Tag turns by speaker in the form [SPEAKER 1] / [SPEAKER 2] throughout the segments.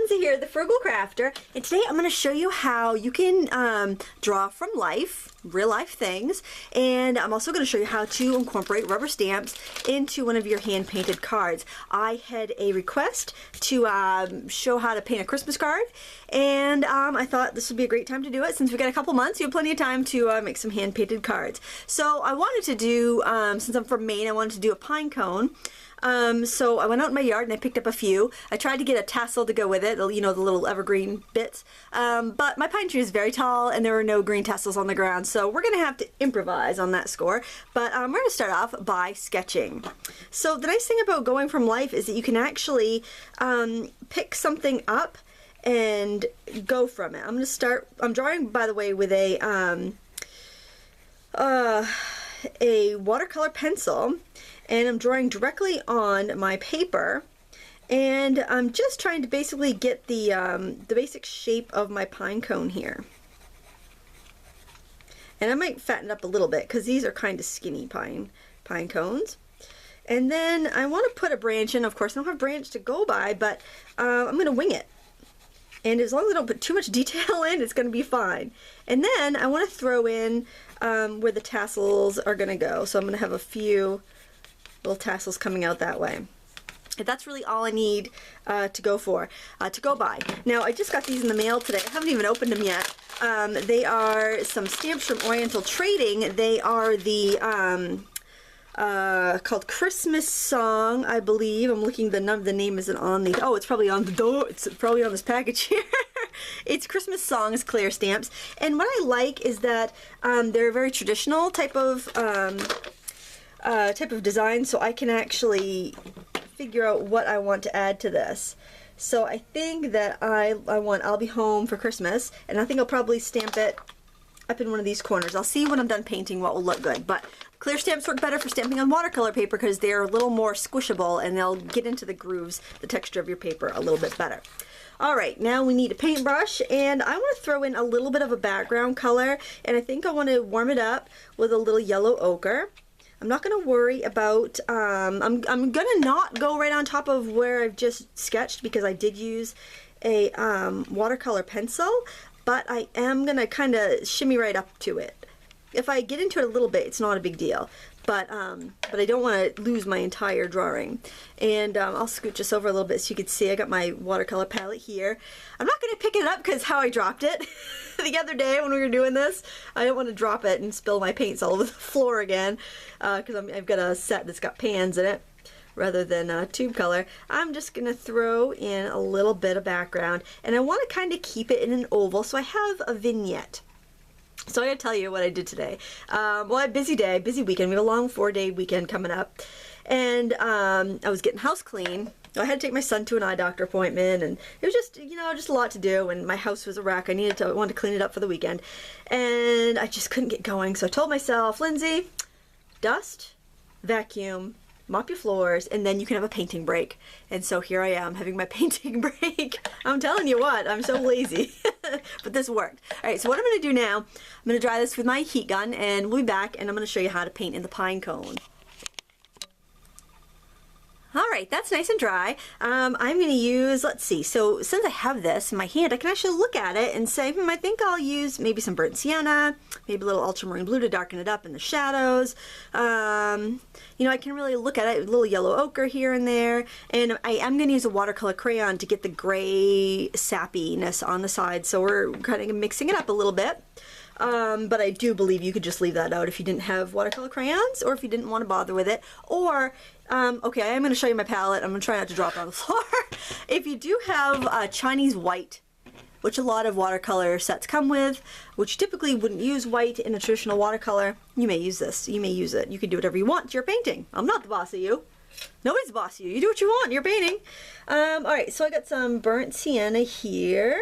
[SPEAKER 1] Lindsay here, the Frugal Crafter, and today I'm going to show you how you can draw from life, real life things, and I'm also going to show you how to incorporate rubber stamps into one of your hand painted cards. I had a request to show how to paint a Christmas card, and I thought this would be a great time to do it. Since we got a couple months, you have plenty of time to make some hand painted cards. So I wanted to do, since I'm from Maine, I wanted to do a pine cone. So I went out in my yard and I picked up a few. I tried to get a tassel to go with it, you know, the little evergreen bits. But my pine tree is very tall and there were no green tassels on the ground, so we're going to have to improvise on that score. But we're going to start off by sketching. So the nice thing about going from life is that you can actually pick something up and go from it. I'm going to start, I'm drawing, by the way, with a watercolor pencil. And I'm drawing directly on my paper, and I'm just trying to basically get the basic shape of my pine cone here. And I might fatten it up a little bit because these are kind of skinny pine cones. And then I want to put a branch in. Of course, I don't have a branch to go by, but I'm going to wing it. And as long as I don't put too much detail in, it's going to be fine. And then I want to throw in where the tassels are going to go. So I'm going to have a few little tassels coming out that way. And that's really all I need to go by. Now, I just got these in the mail today. I haven't even opened them yet. They are some stamps from Oriental Trading. They are the called Christmas Song, I believe. I'm looking, the name isn't on the, oh, it's probably on the door. It's probably on this package here. It's Christmas Songs clear stamps. And what I like is that they're a very traditional type of design, so I can actually figure out what I want to add to this. So I think that I want I'll be home for Christmas, and I think I'll probably stamp it up in one of these corners. I'll see when I'm done painting what will look good, but clear stamps work better for stamping on watercolor paper because they're a little more squishable and they'll get into the grooves, the texture of your paper a little bit better. Alright, now we need a paintbrush, and I want to throw in a little bit of a background color, and I think I want to warm it up with a little yellow ochre. I'm not going to worry about, I'm going to not go right on top of where I've just sketched because I did use a watercolor pencil, but I am going to kind of shimmy right up to it. If I get into it a little bit, it's not a big deal, but I don't want to lose my entire drawing. And I'll scooch this over a little bit so you can see I got my watercolor palette here. I'm not going to pick it up because how I dropped it the other day when we were doing this. I don't want to drop it and spill my paints all over the floor again because I've got a set that's got pans in it rather than tube color. I'm just going to throw in a little bit of background, and I want to kind of keep it in an oval so I have a vignette. So I gotta tell you what I did today. Well, I had a busy day, busy weekend. We have a long 4-day weekend coming up. And I was getting house clean. I had to take my son to an eye doctor appointment, and it was just, you know, just a lot to do, and my house was a wreck. I wanted to clean it up for the weekend. And I just couldn't get going. So I told myself, Lindsay, dust, vacuum, mop your floors, and then you can have a painting break. And so here I am having my painting break. I'm telling you what, I'm so lazy. But this worked. Alright, so what I'm going to do now, I'm going to dry this with my heat gun, and we'll be back and I'm going to show you how to paint in the pine cone. Alright, that's nice and dry. I'm going to use, let's see, so since I have this in my hand, I can actually look at it and say, I think I'll use maybe some burnt sienna, maybe a little ultramarine blue to darken it up in the shadows. You know, I can really look at it, a little yellow ochre here and there, and I am going to use a watercolor crayon to get the gray sappiness on the side, so we're kind of mixing it up a little bit. But I do believe you could just leave that out if you didn't have watercolor crayons, or if you didn't want to bother with it, or okay, I am going to show you my palette. I'm going to try not to drop it on the floor. If you do have Chinese white, which a lot of watercolor sets come with, which typically wouldn't use white in a traditional watercolor, you may use this. You may use it. You can do whatever you want to your painting. I'm not the boss of you. Nobody's the boss of you. You do what you want. You're painting. Alright, so I got some burnt sienna here.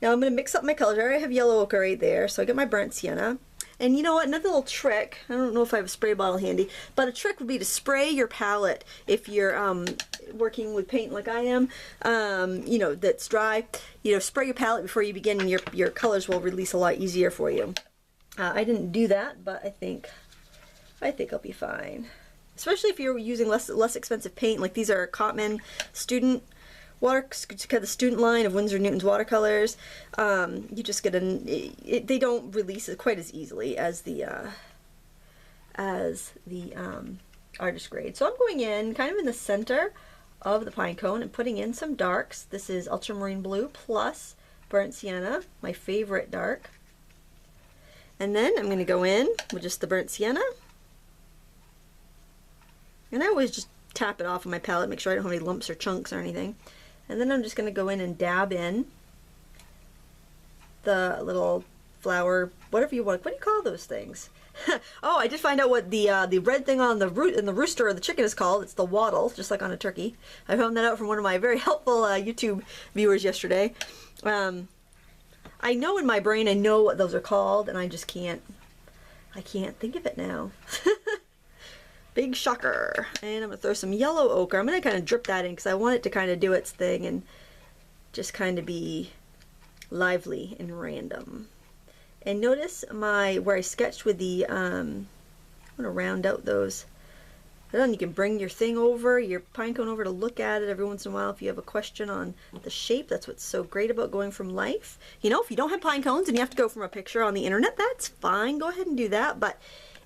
[SPEAKER 1] Now I'm going to mix up my colors. I already have yellow ochre right there, so I got my burnt sienna. And you know what, another little trick, I don't know if I have a spray bottle handy, but a trick would be to spray your palette if you're working with paint like I am, you know, that's dry. You know, spray your palette before you begin, and your colors will release a lot easier for you. I didn't do that, but I think I'll be fine. Especially if you're using less expensive paint, like these are Cotman student the student line of Winsor Newton's watercolors. You just get they don't release it quite as easily as the artist grade. So I'm going in kind of in the center of the pine cone and putting in some darks. This is ultramarine blue plus burnt sienna, my favorite dark. And then I'm going to go in with just the burnt sienna. And I always just tap it off on my palette, make sure I don't have any lumps or chunks or anything. And then I'm just going to go in and dab in the little flower, whatever you want. What do you call those things? Oh, I did find out what the red thing on the rooster or the chicken is called. It's the wattle, just like on a turkey. I found that out from one of my very helpful YouTube viewers yesterday. I know in my brain I know what those are called, and I just can't think of it now. Big shocker. And I'm going to throw some yellow ochre. I'm going to kind of drip that in because I want it to kind of do its thing and just kind of be lively and random. And notice where I sketched with the, I'm going to round out those. Then you can bring your thing over, your pine cone over to look at it every once in a while if you have a question on the shape. That's what's so great about going from life. You know, if you don't have pine cones and you have to go from a picture on the internet, that's fine. Go ahead and do that. But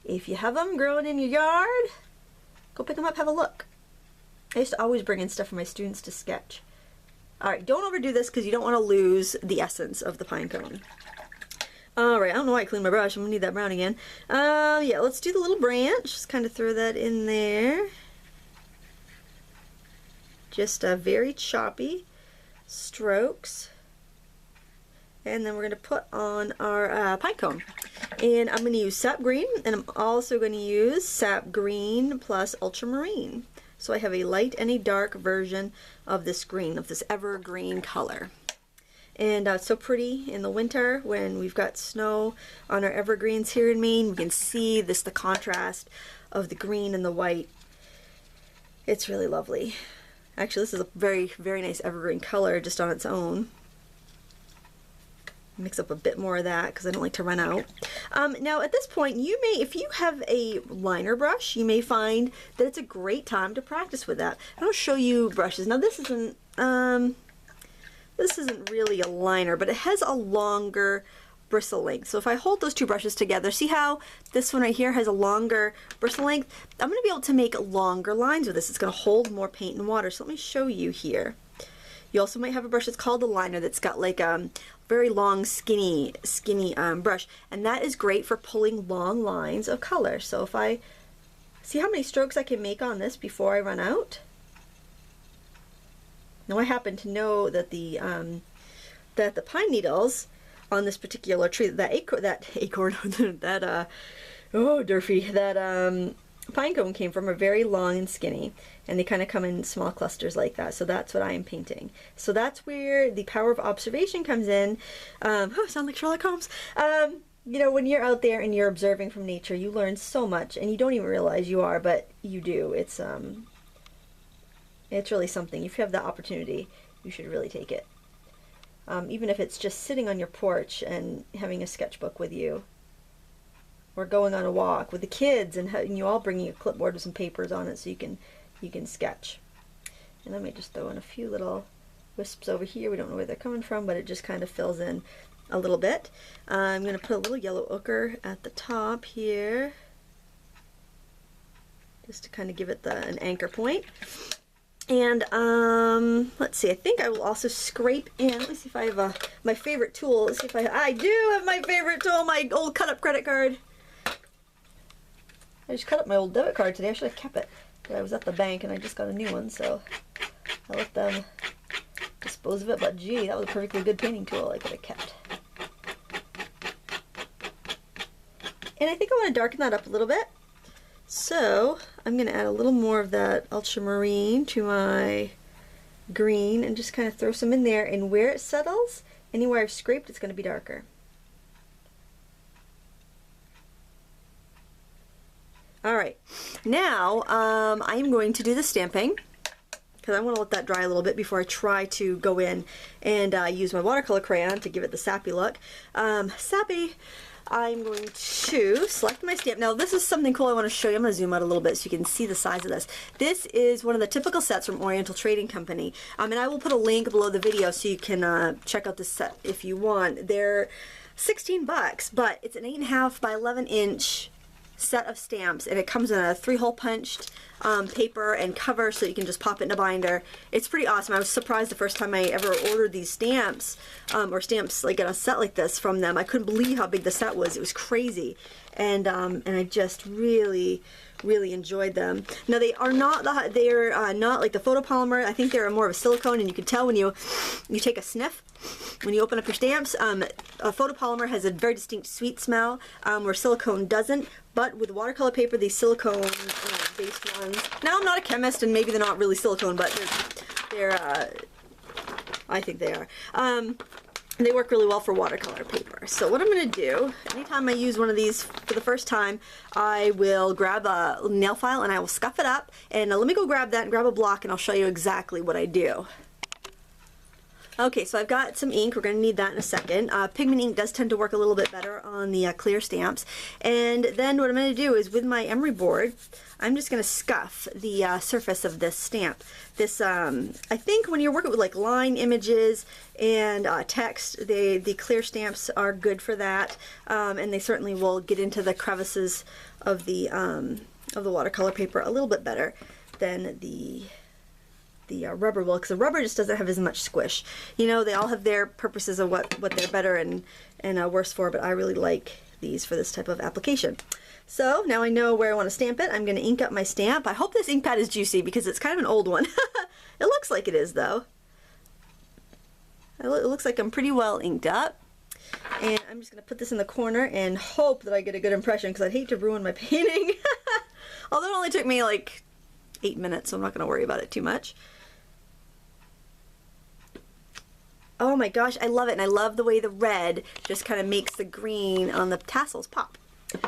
[SPEAKER 1] if you have them growing in your yard, go pick them up, have a look. I used to always bring in stuff for my students to sketch. Alright, don't overdo this because you don't want to lose the essence of the pine cone. Alright, I don't know why I cleaned my brush. I'm going to need that brown again. Yeah, let's do the little branch. Just kind of throw that in there. Just very choppy strokes. And then we're going to put on our pine cone. And I'm going to use sap green, and I'm also going to use sap green plus ultramarine. So I have a light and a dark version of this green, of this evergreen color. And it's so pretty in the winter when we've got snow on our evergreens here in Maine. We can see the contrast of the green and the white. It's really lovely. Actually, this is a very, very nice evergreen color just on its own. Mix up a bit more of that because I don't like to run out. Now at this point, you may, if you have a liner brush, you may find that it's a great time to practice with that. I'll show you brushes. Now this isn't really a liner, but it has a longer bristle length. So if I hold those two brushes together, see how this one right here has a longer bristle length? I'm going to be able to make longer lines with this. It's going to hold more paint and water. So let me show you here. You also might have a brush that's called a liner that's got like a very long skinny brush, and that is great for pulling long lines of color. So if I see how many strokes I can make on this before I run out. Now I happen to know that the pine needles on this particular tree, pine cone came from are very long and skinny, and they kind of come in small clusters like that. So that's what I am painting. So that's where the power of observation comes in. Oh, I sound like Sherlock Holmes. You know, when you're out there and you're observing from nature, you learn so much, and you don't even realize you are, but you do. It's really something. If you have the opportunity, you should really take it. Even if it's just sitting on your porch and having a sketchbook with you, or going on a walk with the kids, and you all bringing a clipboard with some papers on it so you can sketch. And let me just throw in a few little wisps over here. We don't know where they're coming from, but it just kind of fills in a little bit. I'm going to put a little yellow ochre at the top here, just to kind of give it an anchor point. And let's see, I think I will also scrape in. Let me see if I have my favorite tool. Let's see if I do have my favorite tool, my old cut up credit card. I just cut up my old debit card today. I should have kept it. But I was at the bank and I just got a new one, so I let them dispose of it. But gee, that was a perfectly good painting tool I could have kept. And I think I want to darken that up a little bit. So I'm going to add a little more of that ultramarine to my green and just kind of throw some in there. And where it settles, anywhere I've scraped, it's going to be darker. Alright, now I'm going to do the stamping, because I want to let that dry a little bit before I try to go in and use my watercolor crayon to give it the sappy look. Sappy! I'm going to select my stamp. Now this is something cool I want to show you. I'm going to zoom out a little bit so you can see the size of this. This is one of the typical sets from Oriental Trading Company. And I will put a link below the video so you can check out this set if you want. They're 16 bucks, but it's an 8.5 by 11 inch set of stamps, and it comes in a 3-hole punched paper and cover, so you can just pop it in a binder. It's pretty awesome. I was surprised the first time I ever ordered these stamps, or stamps like in a set like this from them. I couldn't believe how big the set was. It was crazy, and I just really enjoyed them. Now they are not not like the photopolymer. I think they're more of a silicone, and you can tell when you take a sniff when you open up your stamps. A photopolymer has a very distinct sweet smell, where silicone doesn't. But with watercolor paper, these silicone based ones. Now I'm not a chemist, and maybe they're not really silicone, but they're I think they are. They work really well for watercolor paper. So what I'm going to do, anytime I use one of these for the first time, I will grab a nail file and I will scuff it up. And let me go grab that and grab a block, and I'll show you exactly what I do. Okay, so I've got some ink. We're going to need that in a second. Pigment ink does tend to work a little bit better on the clear stamps. And then what I'm going to do is, with my emery board, I'm just going to scuff the surface of this stamp. This, I think when you're working with like line images and text, the clear stamps are good for that. And they certainly will get into the crevices of the watercolor paper a little bit better than the rubber will, because the rubber just doesn't have as much squish. You know, they all have their purposes of what they're better and worse for, but I really like these for this type of application. So now I know where I want to stamp it. I'm going to ink up my stamp. I hope this ink pad is juicy because it's kind of an old one. It looks like it is, though. It looks like I'm pretty well inked up. And I'm just going to put this in the corner and hope that I get a good impression, because I'd hate to ruin my painting. Although it only took me like 8 minutes, so I'm not going to worry about it too much. Oh my gosh, I love it, and I love the way the red just kind of makes the green on the tassels pop.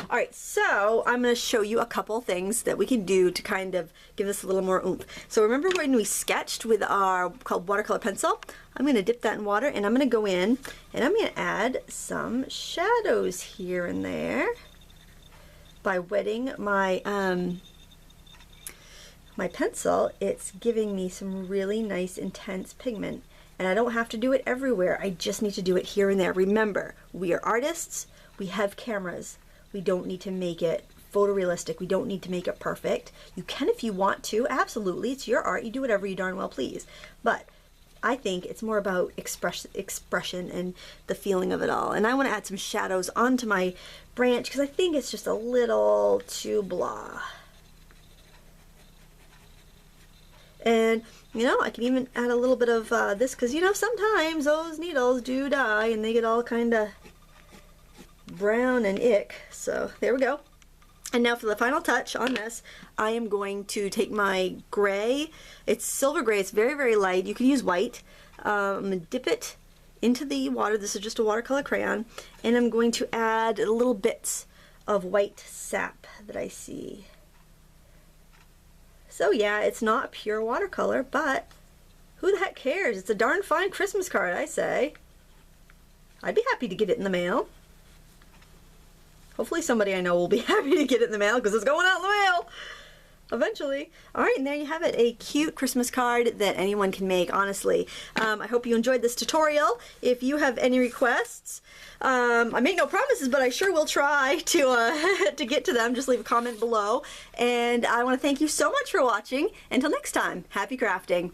[SPEAKER 1] Alright, so I'm going to show you a couple things that we can do to kind of give this a little more oomph. So remember when we sketched with our watercolor pencil? I'm going to dip that in water, and I'm going to go in and I'm going to add some shadows here and there by wetting my my pencil. It's giving me some really nice intense pigment, and I don't have to do it everywhere. I just need to do it here and there. Remember, we are artists, we have cameras. We don't need to make it photorealistic. We don't need to make it perfect. You can if you want to, absolutely. It's your art. You do whatever you darn well please. But I think it's more about expression and the feeling of it all. And I want to add some shadows onto my branch because I think it's just a little too blah. And, you know, I can even add a little bit of this, because, you know, sometimes those needles do die and they get all kind of brown and ick. So there we go. And now for the final touch on this, I am going to take my gray. It's silver gray. It's very, very light. You can use white. I'm going to dip it into the water. This is just a watercolor crayon. And I'm going to add little bits of white sap that I see. So yeah, it's not pure watercolor, but who the heck cares? It's a darn fine Christmas card, I say. I'd be happy to get it in the mail. Hopefully somebody I know will be happy to get it in the mail, because it's going out in the mail eventually. Alright, and there you have it. A cute Christmas card that anyone can make, honestly. I hope you enjoyed this tutorial. If you have any requests, I make no promises, but I sure will try to get to them. Just leave a comment below. And I want to thank you so much for watching. Until next time, happy crafting.